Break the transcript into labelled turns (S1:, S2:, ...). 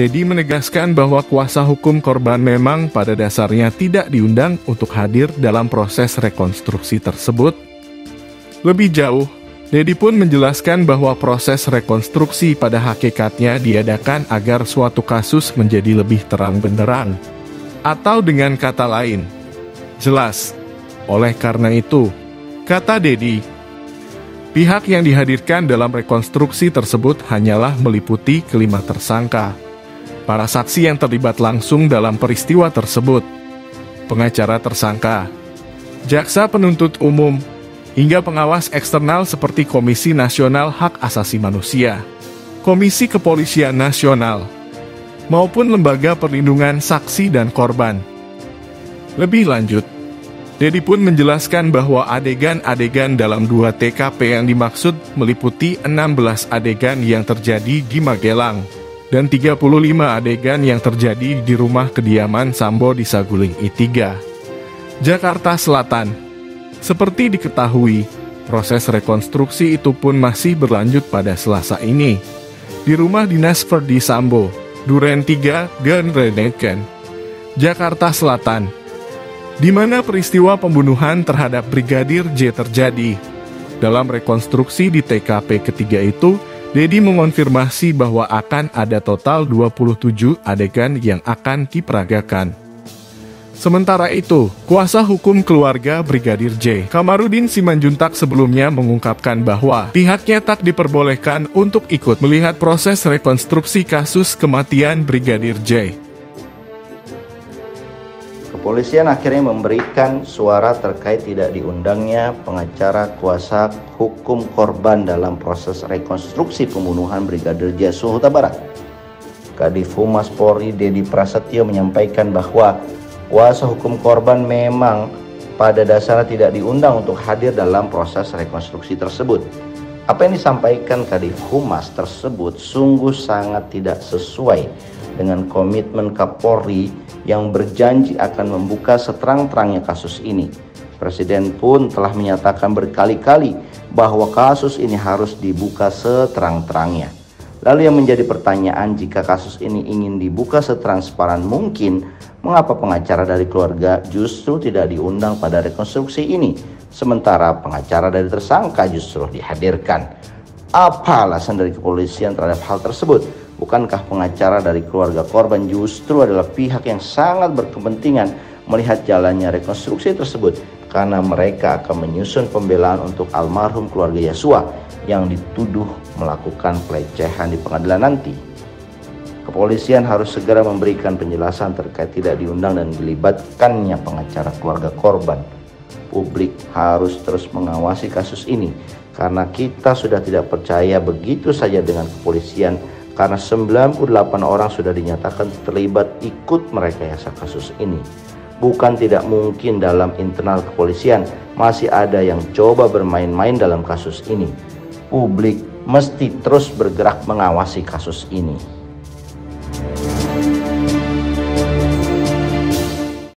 S1: Dedi menegaskan bahwa kuasa hukum korban memang pada dasarnya tidak diundang untuk hadir dalam proses rekonstruksi tersebut. Lebih jauh, Dedi pun menjelaskan bahwa proses rekonstruksi pada hakikatnya diadakan agar suatu kasus menjadi lebih terang benderang. Atau dengan kata lain, jelas. Oleh karena itu, kata Dedi, pihak yang dihadirkan dalam rekonstruksi tersebut hanyalah meliputi kelima tersangka, para saksi yang terlibat langsung dalam peristiwa tersebut, pengacara tersangka, jaksa penuntut umum, hingga pengawas eksternal seperti Komisi Nasional Hak Asasi Manusia, Komisi Kepolisian Nasional, maupun Lembaga Perlindungan Saksi dan Korban. Lebih lanjut, Dedi pun menjelaskan bahwa adegan-adegan dalam 2 TKP yang dimaksud meliputi 16 adegan yang terjadi di Magelang dan 35 adegan yang terjadi di rumah kediaman Sambo di Saguling I3, Jakarta Selatan. Seperti diketahui, proses rekonstruksi itu pun masih berlanjut pada Selasa ini di rumah dinas Verdi Sambo, Duren 3, Ganreneken, Jakarta Selatan, di mana peristiwa pembunuhan terhadap Brigadir J terjadi. Dalam rekonstruksi di TKP ketiga itu, Dedi mengonfirmasi bahwa akan ada total 27 adegan yang akan diperagakan. Sementara itu, kuasa hukum keluarga Brigadir J, Kamarudin Simanjuntak sebelumnya mengungkapkan bahwa pihaknya tak diperbolehkan untuk ikut melihat proses rekonstruksi kasus kematian Brigadir J.
S2: Kepolisian akhirnya memberikan suara terkait tidak diundangnya pengacara kuasa hukum korban dalam proses rekonstruksi pembunuhan Brigadir Joshua Huta Barat. Kadif Humas Polri Dedi Prasetyo menyampaikan bahwa kuasa hukum korban memang pada dasarnya tidak diundang untuk hadir dalam proses rekonstruksi tersebut. Apa yang disampaikan Kadif Humas tersebut sungguh sangat tidak sesuai dengan komitmen Kapolri yang berjanji akan membuka seterang-terangnya kasus ini. Presiden pun telah menyatakan berkali-kali bahwa kasus ini harus dibuka seterang-terangnya. Lalu yang menjadi pertanyaan, jika kasus ini ingin dibuka setransparan mungkin, mengapa pengacara dari keluarga justru tidak diundang pada rekonstruksi ini, sementara pengacara dari tersangka justru dihadirkan? Apa alasan dari kepolisian terhadap hal tersebut? Bukankah pengacara dari keluarga korban justru adalah pihak yang sangat berkepentingan melihat jalannya rekonstruksi tersebut, karena mereka akan menyusun pembelaan untuk almarhum keluarga Yosua yang dituduh melakukan pelecehan di pengadilan nanti? Kepolisian harus segera memberikan penjelasan terkait tidak diundang dan dilibatkannya pengacara keluarga korban. Publik harus terus mengawasi kasus ini, karena kita sudah tidak percaya begitu saja dengan kepolisian, karena 98 orang sudah dinyatakan terlibat ikut merekayasa kasus ini. Bukan tidak mungkin dalam internal kepolisian masih ada yang coba bermain-main dalam kasus ini. Publik mesti terus bergerak mengawasi kasus ini.